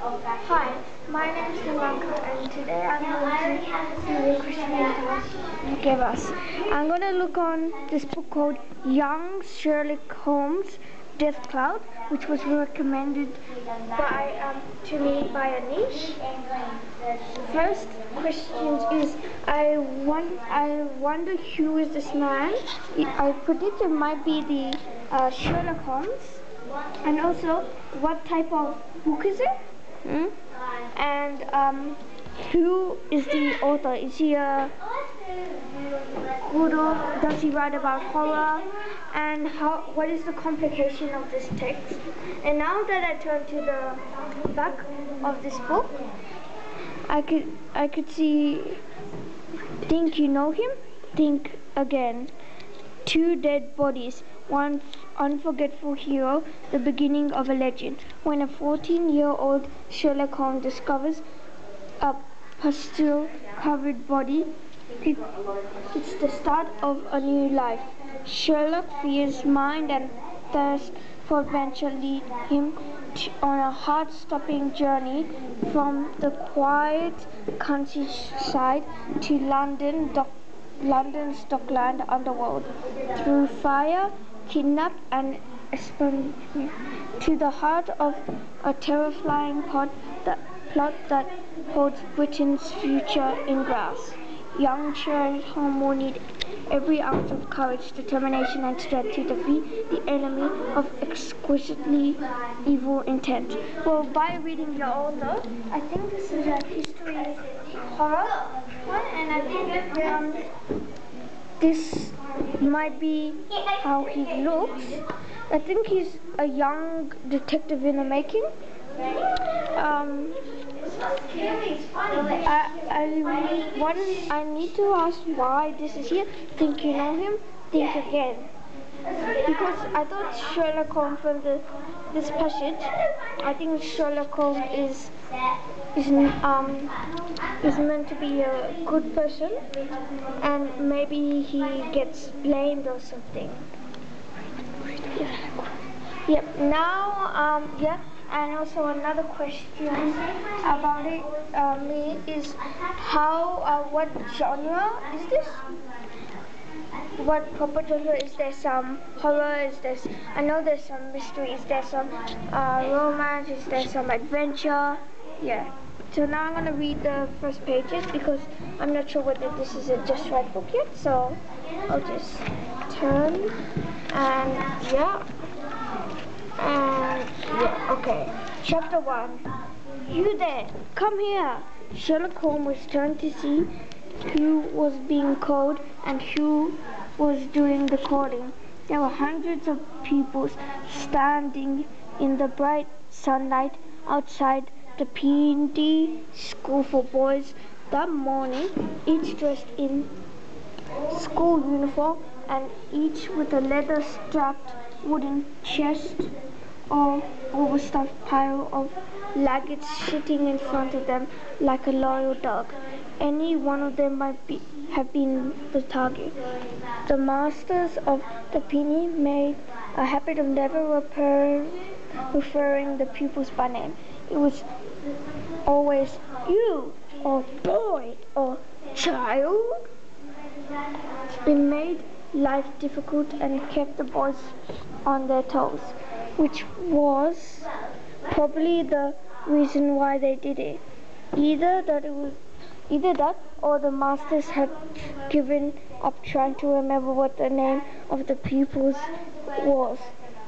Hi, my name is Nilanka and today I'm going to see the question you gave us. I'm going to look on this book called Young Sherlock Holmes Death Cloud, which was recommended to me by Anish. First question is, I wonder who is this man? I predict it might be the Sherlock Holmes. And also, what type of book is it? And who is the author? Is he a good author? Does he write about horror? And what is the complication of this text? And now that I turn to the back of this book, I could see, think you know him? Think again. Two dead bodies, one unforgettable hero, the beginning of a legend. When a 14-year-old Sherlock Holmes discovers a pustule-covered body, it's the start of a new life. Sherlock fears mind and thirst for adventure lead him on a heart-stopping journey from the quiet countryside to London's Dockland underworld, through fire, kidnap and espionage, to the heart of a terrifying plot that holds Britain's future in grasp. Young Sherlock Holmes will need every ounce of courage, determination and strength to defeat the enemy of exquisitely evil intent. Well, by reading the author, I think this is a history horror one, and I think this might be how he looks. I think he's a young detective in the making. I need to ask why this is here. Think you know him? Think again. Because I thought Sherlock Holmes from this passage, I think Sherlock Holmes is meant to be a good person, and maybe he gets blamed or something. Yep. Now, and also another question about it is what genre is this? What proper genre? Is there some horror? I know there's some mystery. Is there some romance? Is there some adventure? Yeah. So now I'm gonna read the first pages because I'm not sure whether this is a Just Right book yet. So I'll just turn okay. Chapter 1. You there, come here. Sherlock Holmes was turned to see who was being called and who was doing the calling. There were hundreds of pupils standing in the bright sunlight outside the P&D School for Boys that morning, each dressed in school uniform and each with a leather-strapped wooden chest or overstuffed pile of luggage sitting in front of them like a loyal dog. Any one of them might have been the target. The masters of the penny made a habit of never referring the pupils by name. It was always you, or boy, or child. It made life difficult and kept the boys on their toes, which was probably the reason why they did it. Either that or the masters had given up trying to remember what the name of the pupils was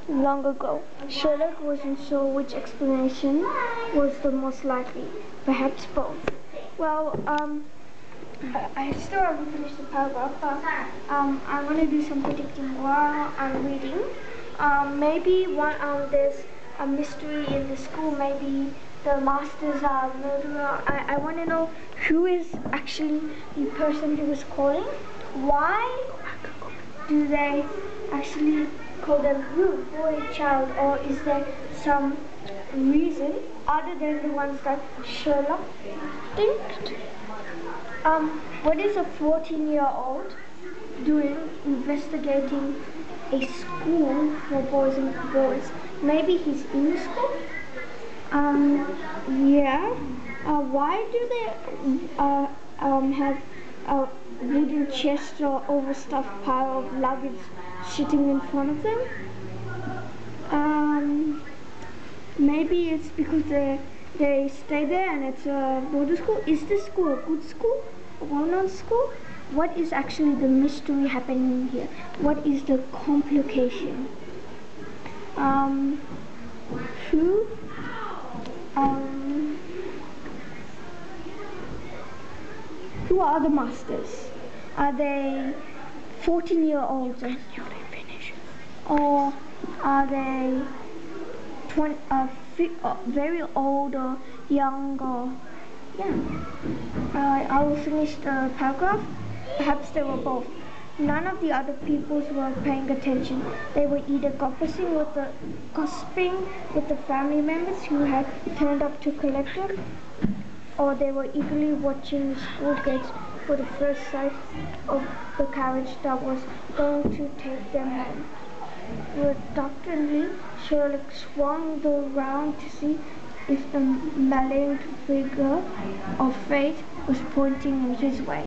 long ago. Sherlock wasn't sure which explanation was the most likely. Perhaps both. Well, I still haven't finished the paragraph, but I'm going to do some predicting while I'm reading. Maybe there's a mystery in the school. Maybe the masters are a murderer. I want to know who is actually the person who was calling. Why do they actually call them you, boy, child, or is there some reason other than the ones that Sherlock thinks? What is a 14-year-old doing investigating a school for boys and girls? Maybe he's in school? Yeah. Why do they have a wooden chest or overstuffed pile of luggage sitting in front of them? Maybe it's because they stay there and it's a boarding school. Is this school a good school? A well-known school? What is actually the mystery happening here? What is the complication? Who are the masters? Are they 14-year-olds or are they very old or young or I will finish the paragraph. Perhaps they were both. None of the other pupils were paying attention. They were either gossiping with the family members who had turned up to collect them, or they were eagerly watching the school gates for the first sight of the carriage that was going to take them home. Reluctantly, Sherlock swung round to see if the maligned figure of fate was pointing in his way.